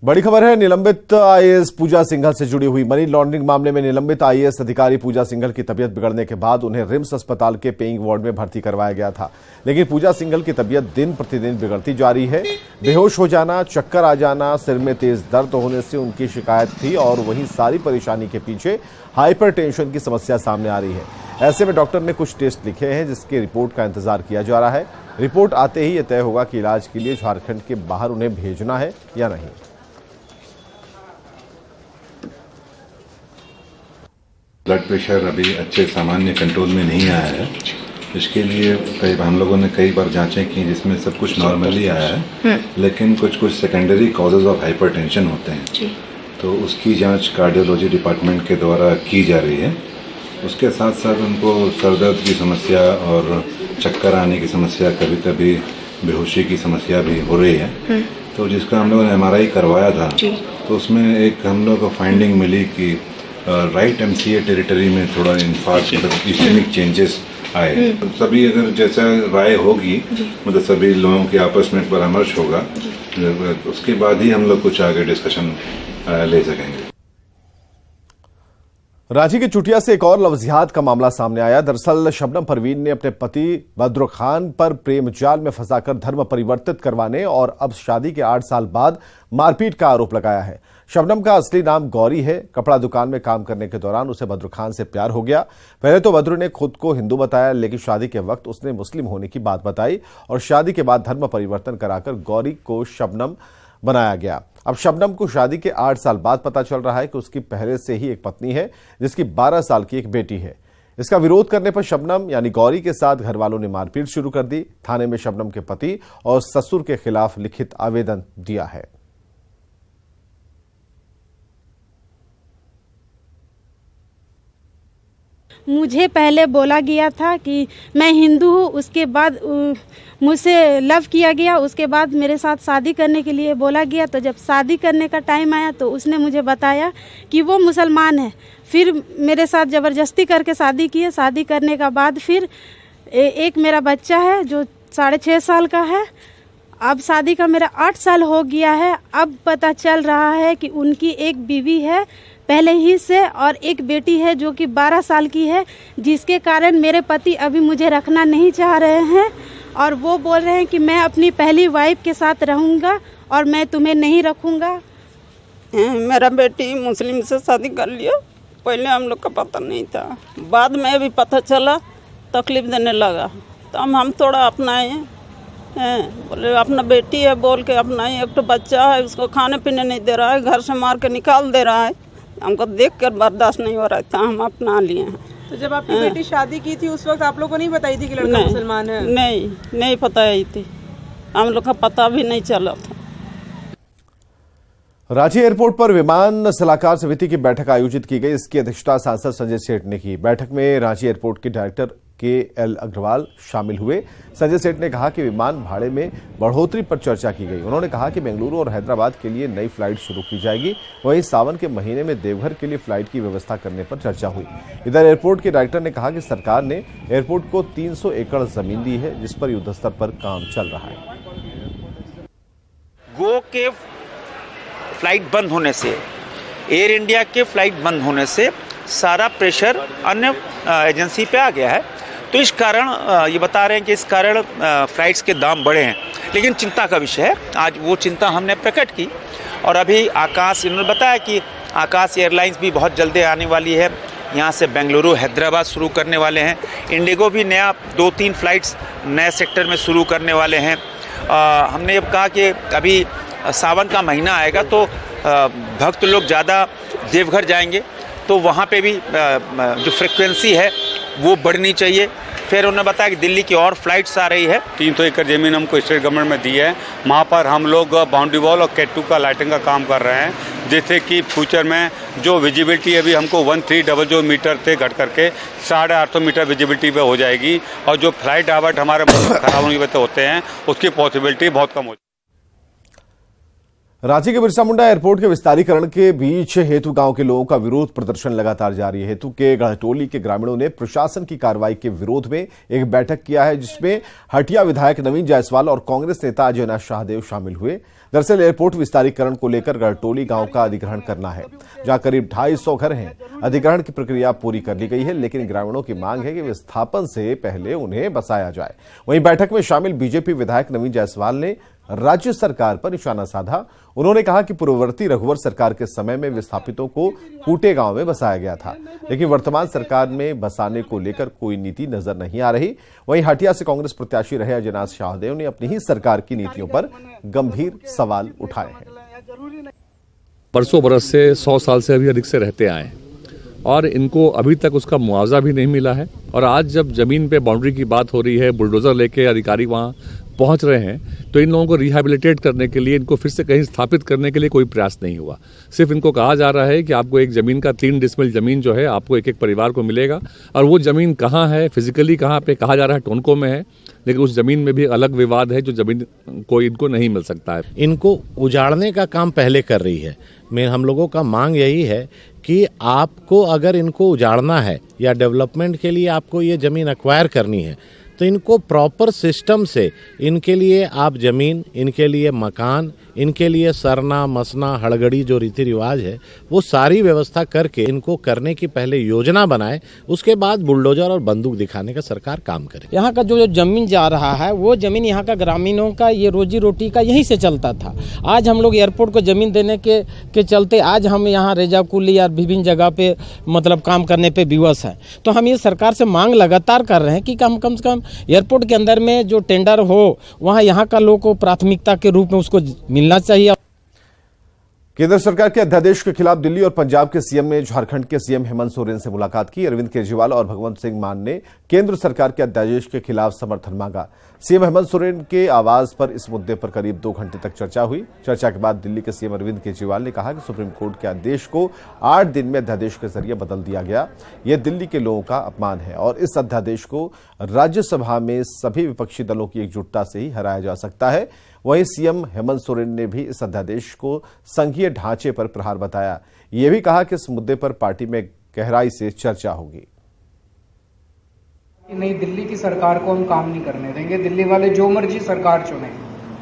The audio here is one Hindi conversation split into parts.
बड़ी खबर है निलंबित आईएएस पूजा सिंघल से जुड़ी हुई। मनी लॉन्ड्रिंग मामले में निलंबित आईएएस अधिकारी पूजा सिंघल की तबीयत बिगड़ने के बाद उन्हें रिम्स अस्पताल के पेइंग वार्ड में भर्ती करवाया गया था, लेकिन पूजा सिंघल की तबीयत दिन प्रतिदिन बिगड़ती जा रही है। बेहोश हो जाना, चक्कर आ जाना, सिर में तेज दर्द होने से उनकी शिकायत थी और वहीं सारी परेशानी के पीछे हाइपरटेंशन की समस्या सामने आ रही है। ऐसे में डॉक्टर ने कुछ टेस्ट लिखे हैं जिसकी रिपोर्ट का इंतजार किया जा रहा है। रिपोर्ट आते ही यह तय होगा कि इलाज के लिए झारखंड के बाहर उन्हें भेजना है या नहीं। ब्लड प्रेशर अभी अच्छे सामान्य कंट्रोल में नहीं आया है। इसके लिए हम लोगों ने कई बार जांचें की जिसमें सब कुछ नॉर्मली आया है, लेकिन कुछ सेकेंडरी कॉजेज ऑफ हाइपरटेंशन होते हैं, तो उसकी जांच कार्डियोलॉजी डिपार्टमेंट के द्वारा की जा रही है। उसके साथ साथ उनको सर दर्द की समस्या और चक्कर आने की समस्या, कभी कभी बेहोशी की समस्या भी हो रही है। तो जिसका हम लोगों ने MRI करवाया था, तो उसमें एक हम लोग को फाइंडिंग मिली कि राइट MCA टेरिटरी में थोड़ा इन्फार्क्ट मतलब इस्केमिक चेंजेस आए। तो सभी अगर जैसा राय होगी, मतलब सभी लोगों के आपस में परामर्श होगा, उसके बाद ही हम लोग कुछ आगे डिस्कशन ले सकेंगे। रांची के चुटिया से एक और लव्जिहात का मामला सामने आया। दरअसल शबनम परवीन ने अपने पति बद्र खान पर प्रेम जाल में फंसाकर धर्म परिवर्तित करवाने और अब शादी के 8 साल बाद मारपीट का आरोप लगाया है। शबनम का असली नाम गौरी है। कपड़ा दुकान में काम करने के दौरान उसे बद्र खान से प्यार हो गया। पहले तो बद्र ने खुद को हिंदू बताया, लेकिन शादी के वक्त उसने मुस्लिम होने की बात बताई और शादी के बाद धर्म परिवर्तन कराकर गौरी को शबनम बनाया गया। अब शबनम को शादी के 8 साल बाद पता चल रहा है कि उसकी पहले से ही एक पत्नी है जिसकी 12 साल की एक बेटी है। इसका विरोध करने पर शबनम यानी गौरी के साथ घर वालों ने मारपीट शुरू कर दी। थाने में शबनम के पति और ससुर के खिलाफ लिखित आवेदन दिया है। मुझे पहले बोला गया था कि मैं हिंदू हूँ, उसके बाद मुझसे लव किया गया, उसके बाद मेरे साथ शादी करने के लिए बोला गया। तो जब शादी करने का टाइम आया तो उसने मुझे बताया कि वो मुसलमान है। फिर मेरे साथ ज़बरदस्ती करके शादी किए। शादी करने का बाद फिर एक मेरा बच्चा है जो 6.5 साल का है। अब शादी का मेरा 8 साल हो गया है। अब पता चल रहा है कि उनकी एक बीवी है पहले ही से और एक बेटी है जो कि 12 साल की है, जिसके कारण मेरे पति अभी मुझे रखना नहीं चाह रहे हैं और वो बोल रहे हैं कि मैं अपनी पहली वाइफ के साथ रहूँगा और मैं तुम्हें नहीं रखूँगा। मेरा बेटी मुस्लिम से शादी कर लिया। पहले हम लोग का पता नहीं था, बाद में भी पता चला, तकलीफ देने लगा तो हम थोड़ा अपनाए हैं। बोले अपना बेटी है बोल के अपनाए। एक तो बच्चा है, उसको खाने पीने नहीं दे रहा है, घर से मार के निकाल दे रहा है। हमको देखकर बर्दाश्त नहीं हो रहा था, हम अपना लिए हैं। तो जब आपकी बेटी शादी की थी उस वक्त आप लोगों को नहीं बताई थी कि लड़का मुसलमान है? नहीं बताई थी, हम लोग का पता भी नहीं चला था। रांची एयरपोर्ट पर विमान सलाहकार समिति की बैठक आयोजित की गई। इसकी अध्यक्षता सांसद संजय सेठ ने की। बैठक में रांची एयरपोर्ट के डायरेक्टर KL अग्रवाल शामिल हुए। संजय सेठ ने कहा कि विमान भाड़े में बढ़ोतरी पर चर्चा की गई। उन्होंने कहा कि बेंगलुरु और हैदराबाद के लिए नई फ्लाइट शुरू की जाएगी। वहीं सावन के महीने में देवघर के लिए फ्लाइट की व्यवस्था करने पर चर्चा हुई। इधर एयरपोर्ट के डायरेक्टर ने कहा कि सरकार ने एयरपोर्ट को 300 एकड़ जमीन दी है, जिस पर युद्धस्तर पर काम चल रहा है। गो के फ्लाइट बंद होने से, एयर इंडिया के फ्लाइट बंद होने से सारा प्रेशर अन्य एजेंसी पे आ गया है। तो इस कारण ये बता रहे हैं कि इस कारण फ्लाइट्स के दाम बढ़े हैं, लेकिन चिंता का विषय है। आज वो चिंता हमने प्रकट की और अभी आकाश, इन्होंने बताया कि आकाश एयरलाइंस भी बहुत जल्दी आने वाली है। यहाँ से बेंगलुरु हैदराबाद शुरू करने वाले हैं। इंडिगो भी नया 2-3 फ्लाइट्स नए सेक्टर में शुरू करने वाले हैं। हमने अब कहा कि अभी सावन का महीना आएगा तो भक्त लोग ज़्यादा देवघर जाएंगे, तो वहाँ पे भी जो फ्रिक्वेंसी है वो बढ़नी चाहिए। फिर उन्होंने बताया कि दिल्ली की और फ्लाइट्स आ रही है। 300 एकड़ ज़मीन हमको स्टेट गवर्नमेंट में दी है। वहाँ पर हम लोग बाउंड्री वॉल और कैट 2 का लाइटिंग का काम कर रहे हैं, जिससे कि फ्यूचर में जो विजिबिलिटी अभी हमको 1300 मीटर से घट करके 850 मीटर विजिबिलिटी पे हो जाएगी और जो फ्लाइट डाइवर्ट हमारे खराब होने की वजह से होते हैं उसकी पॉसिबिलिटी बहुत कम हो जाएगी। रांची के बिरसा मुंडा एयरपोर्ट के विस्तारीकरण के बीच हेतु गांव के लोगों का विरोध प्रदर्शन लगातार जारी है। हेतु के गढ़टोली के ग्रामीणों ने प्रशासन की कार्रवाई के विरोध में एक बैठक किया है, जिसमें हटिया विधायक नवीन जायसवाल और कांग्रेस नेता अजय शाहदेव शामिल हुए। दरअसल एयरपोर्ट विस्तारीकरण को लेकर गढ़टोली गांव का अधिग्रहण करना है, जहां करीब 250 घर हैं। अधिग्रहण की प्रक्रिया पूरी कर ली गई है, लेकिन ग्रामीणों की मांग है कि विस्थापन से पहले उन्हें बसाया जाए। वहीं बैठक में शामिल बीजेपी विधायक नवीन जायसवाल ने राज्य सरकार पर निशाना साधा। उन्होंने कहा कि पूर्ववर्ती रघुवर सरकार के समय में विस्थापितों को कूटे गांव में बसाया गया था, लेकिन वर्तमान सरकार में बसाने को लेकर कोई नीति नजर नहीं आ रही। वहीं हटिया से कांग्रेस प्रत्याशी रहे अजय शाहदेव ने अपनी ही सरकार की नीतियों पर गंभीर सवाल उठाए हैं। परसों बरस से 100 साल से अभी अधिक से रहते आए और इनको अभी तक उसका मुआवजा भी नहीं मिला है। और आज जब जमीन पे बाउंड्री की बात हो रही है, बुलडोजर लेके अधिकारी वहां पहुंच रहे हैं, तो इन लोगों को रिहैबिलिटेट करने के लिए, इनको फिर से कहीं स्थापित करने के लिए कोई प्रयास नहीं हुआ। सिर्फ इनको कहा जा रहा है कि आपको एक जमीन का 3 डिसमिल जमीन जो है आपको एक एक परिवार को मिलेगा, और वो जमीन कहाँ है, फिजिकली कहाँ पे, कहा जा रहा है टोनको में है, लेकिन उस जमीन में भी अलग विवाद है, जो जमीन को इनको नहीं मिल सकता है। इनको उजाड़ने का काम पहले कर रही है। हम लोगों का मांग यही है कि आपको अगर इनको उजाड़ना है या डेवलपमेंट के लिए आपको ये ज़मीन एक्वायर करनी है, तो इनको प्रॉपर सिस्टम से इनके लिए आप ज़मीन, इनके लिए मकान, इनके लिए सरना मसना हड़गड़ी जो रीति रिवाज है वो सारी व्यवस्था करके इनको करने की पहले योजना बनाए, उसके बाद बुलडोजर और बंदूक दिखाने का सरकार काम करे। यहाँ का जो जमीन जा रहा है वो जमीन यहाँ का ग्रामीणों का ये रोजी रोटी का यहीं से चलता था। आज हम लोग एयरपोर्ट को जमीन देने के चलते आज हम यहाँ रेजाकुली या विभिन्न जगह पे मतलब काम करने पे विवश हैं। तो हम ये सरकार से मांग लगातार कर रहे हैं कि कम से कम एयरपोर्ट के अंदर में जो टेंडर हो वहाँ यहाँ का लोग को प्राथमिकता के रूप में उसको मिलना चाहिए। केंद्र सरकार के अध्यादेश के खिलाफ दिल्ली और पंजाब के सीएम ने झारखंड के सीएम हेमंत सोरेन से मुलाकात की। अरविंद केजरीवाल और भगवंत सिंह मान ने केंद्र सरकार के अध्यादेश के खिलाफ समर्थन मांगा। सीएम हेमंत सोरेन के आवास पर इस मुद्दे पर करीब 2 घंटे तक चर्चा हुई। चर्चा के बाद दिल्ली के सीएम अरविंद केजरीवाल ने कहा कि सुप्रीम कोर्ट के आदेश को 8 दिन में अध्यादेश के जरिए बदल दिया गया। यह दिल्ली के लोगों का अपमान है और इस अध्यादेश को राज्यसभा में सभी विपक्षी दलों की एकजुटता से ही हराया जा सकता है। वहीं सीएम हेमंत सोरेन ने भी इस अध्यादेश को संघीय ढांचे पर प्रहार बताया। यह भी कहा कि इस मुद्दे पर पार्टी में गहराई से चर्चा होगी। नहीं, दिल्ली की सरकार को हम काम नहीं करने देंगे। दिल्ली वाले जो मर्जी सरकार चुने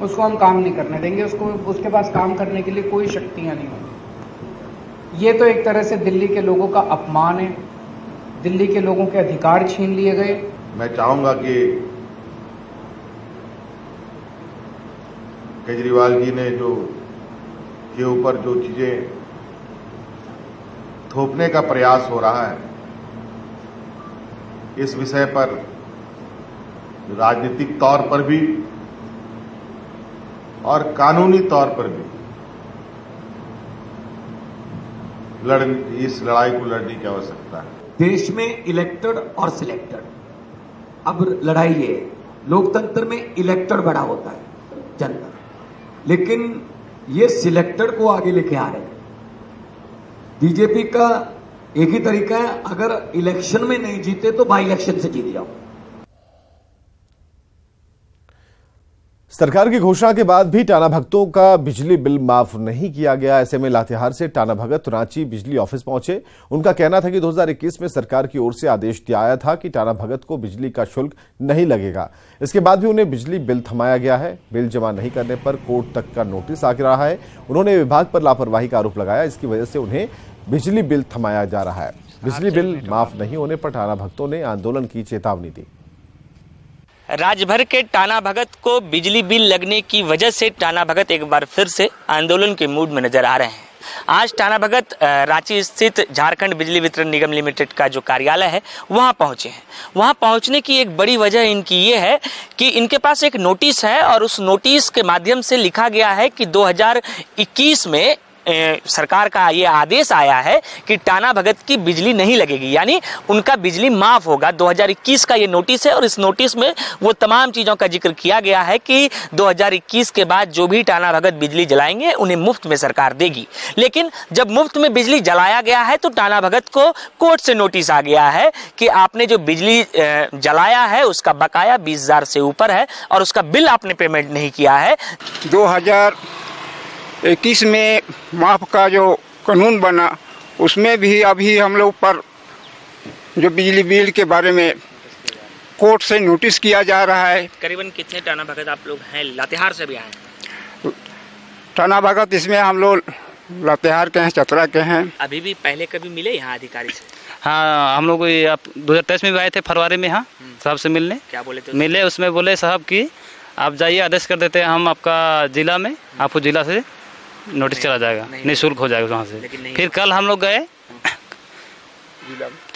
उसको हम काम नहीं करने देंगे। उसके पास काम करने के लिए कोई शक्तियां नहीं होंगी। ये तो एक तरह से दिल्ली के लोगों का अपमान है। दिल्ली के लोगों के अधिकार छीन लिए गए। मैं चाहूंगा कि केजरीवाल जी ने जो के ऊपर जो चीजें थोपने का प्रयास हो रहा है, इस विषय पर राजनीतिक तौर पर भी और कानूनी तौर पर भी इस लड़ाई को लड़ने की आवश्यकता है। देश में इलेक्टेड और सिलेक्टेड, अब लड़ाई है। लोकतंत्र में इलेक्टेड बड़ा होता है जनता, लेकिन ये सिलेक्टेड को आगे लेके आ रहे हैं। बीजेपी का एक ही तरीका है, अगर इलेक्शन में नहीं जीते तो बाई इलेक्शन से जीत जाओ। सरकार की घोषणा के बाद भी टाना भगतों का बिजली बिल माफ नहीं किया गया। ऐसे में लातेहार से टाना भगत रांची बिजली ऑफिस पहुंचे। उनका कहना था कि 2021 में सरकार की ओर से आदेश दिया आया था कि टाना भगत को बिजली का शुल्क नहीं लगेगा। इसके बाद भी उन्हें बिजली बिल थमाया गया है। बिल जमा नहीं करने पर कोर्ट तक का नोटिस आ रहा है। उन्होंने विभाग पर लापरवाही का आरोप लगाया। इसकी वजह से उन्हें बिजली बिल थमाया जा रहा है। बिजली बिल माफ नहीं होने पर टाना भगतों ने आंदोलन की चेतावनी दी। राज्य भर के टाना भगत को बिजली बिल लगने की वजह से टाना भगत एक बार फिर से आंदोलन के मूड में नजर आ रहे हैं। आज टाना भगत रांची स्थित झारखंड बिजली वितरण निगम लिमिटेड का जो कार्यालय है वहां पहुंचे हैं। वहां पहुंचने की एक बड़ी वजह इनकी ये है कि इनके पास एक नोटिस है और उस नोटिस के माध्यम से लिखा गया है कि 2021 में सरकार का ये आदेश आया है कि टाना भगत की बिजली नहीं लगेगी, यानी उनका बिजली माफ होगा। 2021 का ये नोटिस है और इस नोटिस में वो तमाम चीज़ों का जिक्र किया गया है कि 2021 के बाद जो भी टाना भगत बिजली जलाएंगे उन्हें मुफ्त में सरकार देगी। लेकिन जब मुफ्त में बिजली जलाया गया है तो टाना भगत को कोर्ट से नोटिस आ गया है कि आपने जो बिजली जलाया है उसका बकाया 20,000 से ऊपर है और उसका बिल आपने पेमेंट नहीं किया है। 21 में माफ़ का जो कानून बना उसमें भी अभी हम लोग पर जो बिजली बिल के बारे में कोर्ट से नोटिस किया जा रहा है। करीबन कितने टाना भगत आप लोग हैं? लातेहार से भी आए? टाना भगत इसमें हम लोग लातेहार के हैं, चतरा के हैं। अभी भी पहले कभी मिले यहाँ अधिकारी से? हाँ, हम लोग 2023 में भी आए थे फरवरी में, हाँ साहब से मिलने। क्या बोले थे? मिले, उसमें बोले साहब कि आप जाइए, आदेश कर देते हैं हम आपका जिला में, आपको जिला से नोटिस चला जाएगा, निःशुल्क हो जाएगा वहाँ से। फिर कल हम लोग गए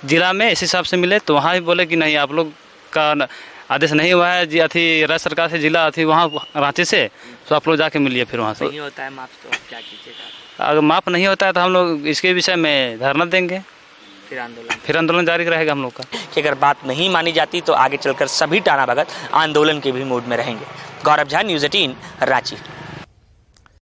जिला में, इसी हिसाब से मिले तो वहाँ भी बोले कि नहीं आप लोग का आदेश नहीं हुआ है जी, अथी राज्य सरकार से जिला अथी वहाँ रांची से, तो आप लोग जाके मिलिए। फिर वहाँ से नहीं होता है माफ तो क्या कीजिएगा? अगर माफ़ नहीं होता है तो हम लोग इसके विषय में धरना देंगे, फिर आंदोलन जारी रहेगा हम लोग का। कि अगर बात नहीं मानी जाती तो आगे चलकर सभी टाना भगत आंदोलन के भी मूड में रहेंगे। गौरव झा, न्यूज़ 18, रांची।